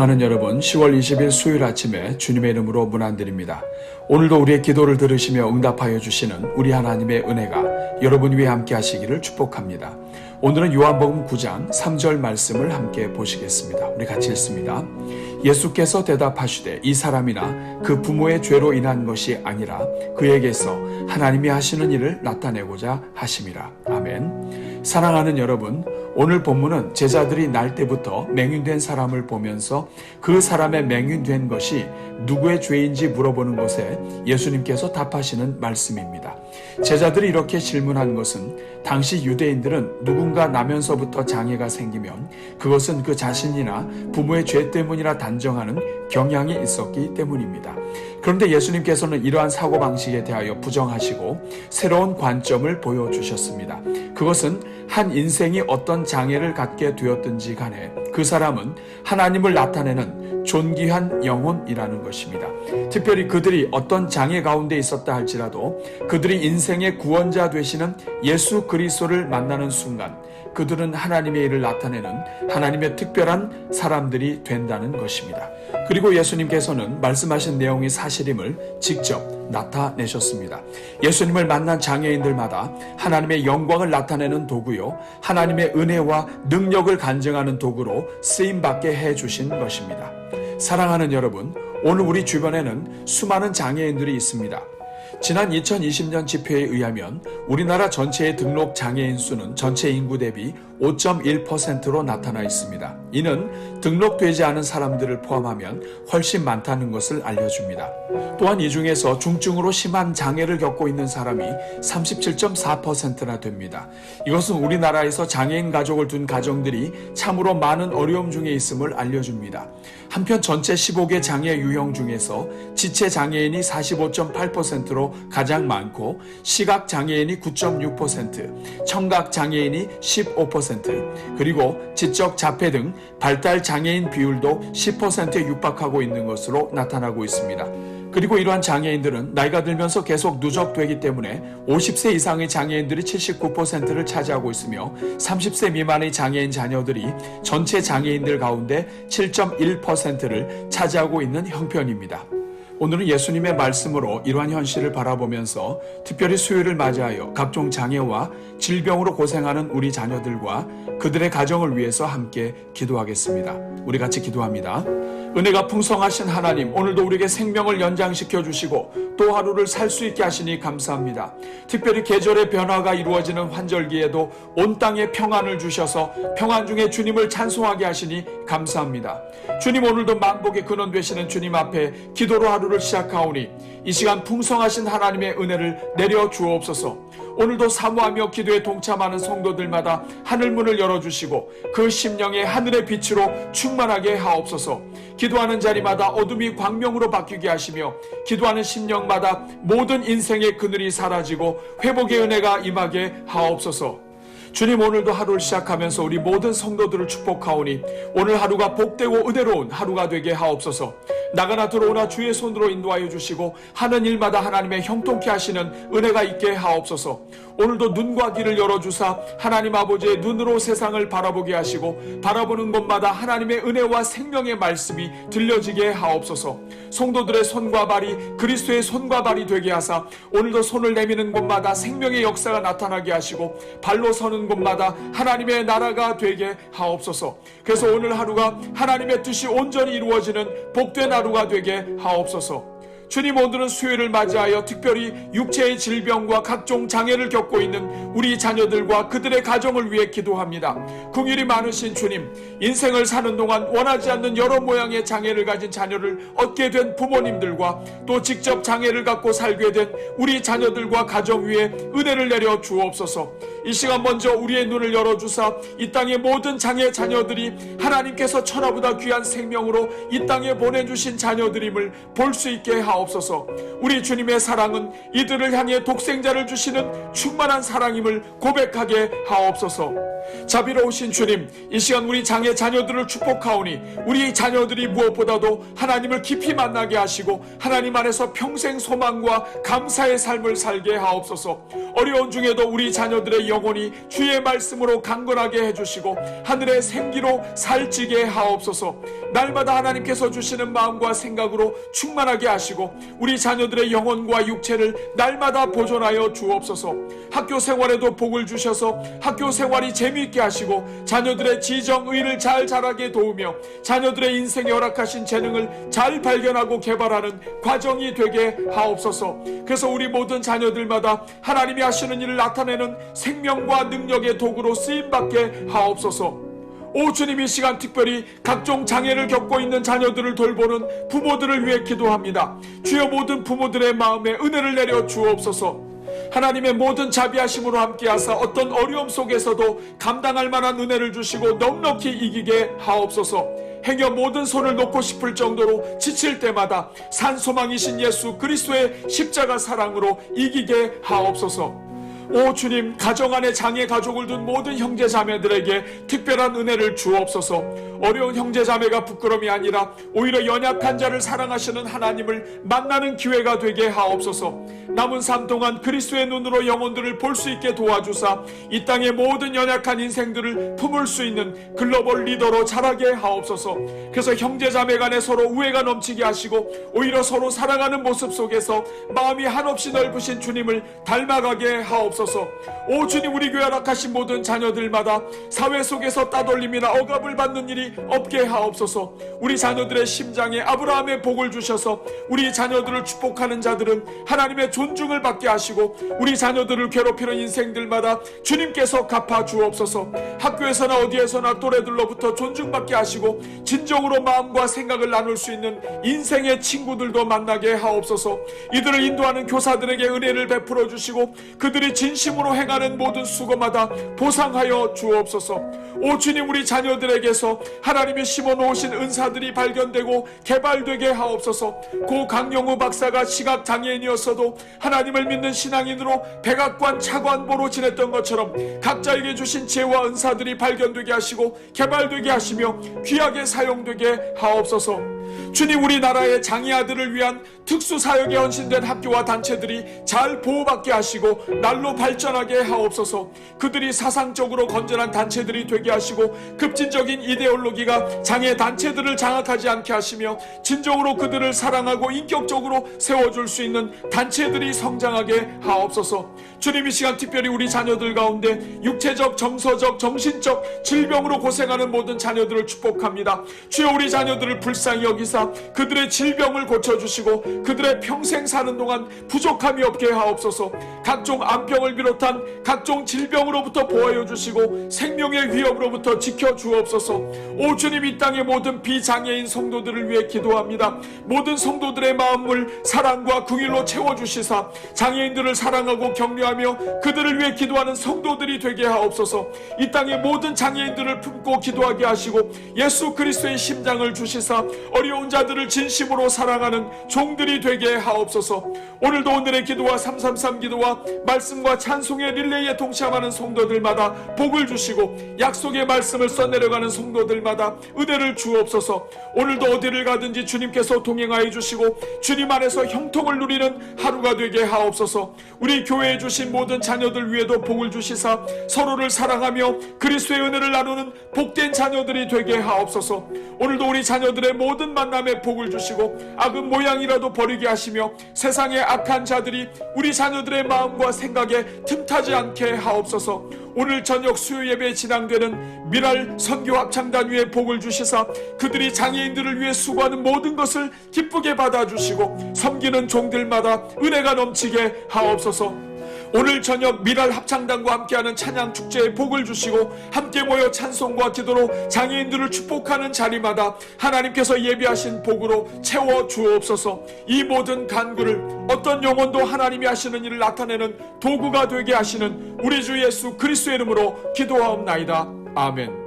사랑하는 여러분, 10월 20일 수요일 아침에 주님의 이름으로 문안드립니다. 오늘도 우리의 기도를 들으시며 응답하여 주시는 우리 하나님의 은혜가 여러분 위에 함께 하시기를 축복합니다. 오늘은 요한복음 9장 3절 말씀을 함께 보시겠습니다. 우리 같이 읽습니다. 예수께서 대답하시되 이 사람이나 그 부모의 죄로 인한 것이 아니라 그에게서 하나님이 하시는 일을 나타내고자 하심이라. 아멘. 사랑하는 여러분, 오늘 본문은 제자들이 날 때부터 맹인된 사람을 보면서 그 사람의 맹인된 것이 누구의 죄인지 물어보는 것에 예수님께서 답하시는 말씀입니다. 제자들이 이렇게 질문한 것은 당시 유대인들은 누군가 나면서부터 장애가 생기면 그것은 그 자신이나 부모의 죄 때문이라 단정하는 경향이 있었기 때문입니다. 그런데 예수님께서는 이러한 사고방식에 대하여 부정하시고 새로운 관점을 보여주셨습니다. 그것은 한 인생이 어떤 장애를 갖게 되었든지 간에 그 사람은 하나님을 나타내는 존귀한 영혼이라는 것입니다. 특별히 그들이 어떤 장애 가운데 있었다 할지라도 그들이 인생의 구원자 되시는 예수 그리스도를 만나는 순간 그들은 하나님의 일을 나타내는 하나님의 특별한 사람들이 된다는 것입니다. 그리고 예수님께서는 말씀하신 내용이 사실임을 직접 나타내셨습니다. 예수님을 만난 장애인들마다 하나님의 영광을 나타내는 도구요, 하나님의 은혜와 능력을 간증하는 도구로 쓰임받게 해주신 것입니다. 사랑하는 여러분, 오늘 우리 주변에는 수많은 장애인들이 있습니다. 지난 2020년 집회에 의하면 우리나라 전체의 등록 장애인 수는 전체 인구 대비 5.1%로 나타나 있습니다. 이는 등록되지 않은 사람들을 포함하면 훨씬 많다는 것을 알려줍니다. 또한 이 중에서 중증으로 심한 장애를 겪고 있는 사람이 37.4%나 됩니다. 이것은 우리나라에서 장애인 가족을 둔 가정들이 참으로 많은 어려움 중에 있음을 알려줍니다. 한편 전체 15개 장애 유형 중에서 지체 장애인이 45.8%로 가장 많고 시각 장애인이 9.6%, 청각 장애인이 15%, 그리고 지적 자폐 등 발달 장애인 비율도 10%에 육박하고 있는 것으로 나타나고 있습니다. 그리고 이러한 장애인들은 나이가 들면서 계속 누적되기 때문에 50세 이상의 장애인들이 79%를 차지하고 있으며 30세 미만의 장애인 자녀들이 전체 장애인들 가운데 7.1%를 차지하고 있는 형편입니다. 오늘은 예수님의 말씀으로 이러한 현실을 바라보면서 특별히 수요일을 맞이하여 각종 장애와 질병으로 고생하는 우리 자녀들과 그들의 가정을 위해서 함께 기도하겠습니다. 우리 같이 기도합니다. 은혜가 풍성하신 하나님, 오늘도 우리에게 생명을 연장시켜 주시고 또 하루를 살 수 있게 하시니 감사합니다. 특별히 계절의 변화가 이루어지는 환절기에도 온 땅에 평안을 주셔서 평안 중에 주님을 찬송하게 하시니 감사합니다. 주님, 오늘도 만복의 근원 되시는 주님 앞에 기도로 하루를 시작하오니 이 시간 풍성하신 하나님의 은혜를 내려 주옵소서. 오늘도 사모하며 기도에 동참하는 성도들마다 하늘문을 열어주시고 그 심령의 하늘의 빛으로 충만하게 하옵소서. 기도하는 자리마다 어둠이 광명으로 바뀌게 하시며 기도하는 심령마다 모든 인생의 그늘이 사라지고 회복의 은혜가 임하게 하옵소서. 주님, 오늘도 하루를 시작하면서 우리 모든 성도들을 축복하오니 오늘 하루가 복되고 은혜로운 하루가 되게 하옵소서. 나가나 들어오나 주의 손으로 인도하여 주시고 하는 일마다 하나님의 형통케 하시는 은혜가 있게 하옵소서. 오늘도 눈과 귀를 열어주사 하나님 아버지의 눈으로 세상을 바라보게 하시고 바라보는 곳마다 하나님의 은혜와 생명의 말씀이 들려지게 하옵소서. 성도들의 손과 발이 그리스도의 손과 발이 되게 하사 오늘도 손을 내미는 곳마다 생명의 역사가 나타나게 하시고 발로 서는 곳마다 하나님의 나라가 되게 하옵소서. 그래서 오늘 하루가 하나님의 뜻이 온전히 이루어지는 복된 하루가 되게 하옵소서. 주님, 오늘은 수요일을 맞이하여 특별히 육체의 질병과 각종 장애를 겪고 있는 우리 자녀들과 그들의 가정을 위해 기도합니다. 긍휼이 많으신 주님, 인생을 사는 동안 원하지 않는 여러 모양의 장애를 가진 자녀를 얻게 된 부모님들과 또 직접 장애를 갖고 살게 된 우리 자녀들과 가정 위에 은혜를 내려 주옵소서. 이 시간 먼저 우리의 눈을 열어주사 이 땅의 모든 장애 자녀들이 하나님께서 천하보다 귀한 생명으로 이 땅에 보내주신 자녀들임을 볼 수 있게 하옵소서. 우리 주님의 사랑은 이들을 향해 독생자를 주시는 충만한 사랑임을 고백하게 하옵소서. 자비로우신 주님, 이 시간 우리 장애 자녀들을 축복하오니 우리 자녀들이 무엇보다도 하나님을 깊이 만나게 하시고 하나님 안에서 평생 소망과 감사의 삶을 살게 하옵소서. 어려운 중에도 우리 자녀들의 영혼이 주의 말씀으로 강건하게 해주시고 하늘의 생기로 살찌게 하옵소서. 날마다 하나님께서 주시는 마음과 생각으로 충만하게 하시고 우리 자녀들의 영혼과 육체를 날마다 보존하여 주옵소서. 학교 생활에도 복을 주셔서 학교 생활이 재미있게 하시고 자녀들의 지정의를 잘 자라게 도우며 자녀들의 인생에 허락하신 재능을 잘 발견하고 개발하는 과정이 되게 하옵소서. 그래서 우리 모든 자녀들마다 하나님이 하시는 일을 나타내는 생명과 능력의 도구로 쓰임받게 하옵소서. 오 주님, 이 시간 특별히 각종 장애를 겪고 있는 자녀들을 돌보는 부모들을 위해 기도합니다. 주여, 모든 부모들의 마음에 은혜를 내려 주옵소서. 하나님의 모든 자비하심으로 함께하사 어떤 어려움 속에서도 감당할 만한 은혜를 주시고 넉넉히 이기게 하옵소서. 행여 모든 손을 놓고 싶을 정도로 지칠 때마다 산소망이신 예수 그리스도의 십자가 사랑으로 이기게 하옵소서. 오 주님, 가정 안에 장애 가족을 둔 모든 형제 자매들에게 특별한 은혜를 주옵소서. 어려운 형제 자매가 부끄러움이 아니라 오히려 연약한 자를 사랑하시는 하나님을 만나는 기회가 되게 하옵소서. 남은 삶 동안 그리스도의 눈으로 영혼들을 볼 수 있게 도와주사 이 땅의 모든 연약한 인생들을 품을 수 있는 글로벌 리더로 자라게 하옵소서. 그래서 형제 자매 간에 서로 우애가 넘치게 하시고 오히려 서로 사랑하는 모습 속에서 마음이 한없이 넓으신 주님을 닮아가게 하옵소서. 오 주님, 우리 교회 허락하신 모든 자녀들마다 사회 속에서 따돌림이나 억압을 받는 일이 없게 하옵소서. 우리 자녀들의 심장에 아브라함의 복을 주셔서 우리 자녀들을 축복하는 자들은 하나님의 존중을 받게 하시고 우리 자녀들을 괴롭히는 인생들마다 주님께서 갚아 주옵소서. 학교에서나 어디에서나 또래들로부터 존중받게 하시고 진정으로 마음과 생각을 나눌 수 있는 인생의 친구들도 만나게 하옵소서. 이들을 인도하는 교사들에게 은혜를 베풀어 주시고 그들이 진심으로 행하는 모든 수고마다 보상하여 주옵소서. 오 주님, 우리 자녀들에게서 하나님이 심어놓으신 은사들이 발견되고 개발되게 하옵소서. 고 강영우 박사가 시각장애인이었어도 하나님을 믿는 신앙인으로 백악관 차관보로 지냈던 것처럼 각자에게 주신 지혜와 은사들이 발견되게 하시고 개발되게 하시며 귀하게 사용되게 하옵소서. 주님, 우리나라의 장애 아들을 위한 특수사역에 헌신된 학교와 단체들이 잘 보호받게 하시고 날로 발전하게 하옵소서. 그들이 사상적으로 건전한 단체들이 되게 하시고 급진적인 이데올로기가 장애 단체들을 장악하지 않게 하시며 진정으로 그들을 사랑하고 인격적으로 세워줄 수 있는 단체들이 성장하게 하옵소서. 주님, 이 시간 특별히 우리 자녀들 가운데 육체적, 정서적, 정신적 질병으로 고생하는 모든 자녀들을 축복합니다. 주여, 우리 자녀들을 불쌍히 여기사 그들의 질병을 고쳐주시고 그들의 평생 사는 동안 부족함이 없게 하옵소서. 각종 암병을 비롯한 각종 질병으로부터 보호하여 주시고 생명의 위협으로부터 지켜주옵소서. 오 주님, 이 땅의 모든 비장애인 성도들을 위해 기도합니다. 모든 성도들의 마음을 사랑과 긍휼로 채워주시사 장애인들을 사랑하고 격려하며 그들을 위해 기도하는 성도들이 되게 하옵소서. 이 땅의 모든 장애인들을 품고 기도하게 하시고 예수 그리스도의 심장을 주시사 어려운 자들을 진심으로 사랑하는 종들이 되게 하옵소서. 오늘도 오늘의 기도와 333 기도와 말씀과 찬송의 릴레이에 동참하는 성도들마다 복을 주시고 약속의 말씀을 써내려가는 성도들마다 은혜를 주옵소서. 오늘도 어디를 가든지 주님께서 동행하여 주시고 주님 안에서 형통을 누리는 하루가 되게 하옵소서. 우리 교회에 주신 모든 자녀들 위에도 복을 주시사 서로를 사랑하며 그리스도의 은혜를 나누는 복된 자녀들이 되게 하옵소서. 오늘도 우리 자녀들의 모든 만남에 복을 주시고 악은 모양이라도 버리게 하시며 세상의 악한 자들이 우리 자녀들의 마음과 생각에 틈타지 않게 하옵소서. 오늘 저녁 수요 예배에 진행되는 미랄 선교 합창단 위에 복을 주시사 그들이 장애인들을 위해 수고하는 모든 것을 기쁘게 받아주시고 섬기는 종들마다 은혜가 넘치게 하옵소서. 오늘 저녁 미랄 합창단과 함께하는 찬양 축제에 복을 주시고 함께 모여 찬송과 기도로 장애인들을 축복하는 자리마다 하나님께서 예비하신 복으로 채워 주옵소서. 이 모든 간구를 어떤 영혼도 하나님이 하시는 일을 나타내는 도구가 되게 하시는 우리 주 예수 그리스도의 이름으로 기도하옵나이다. 아멘.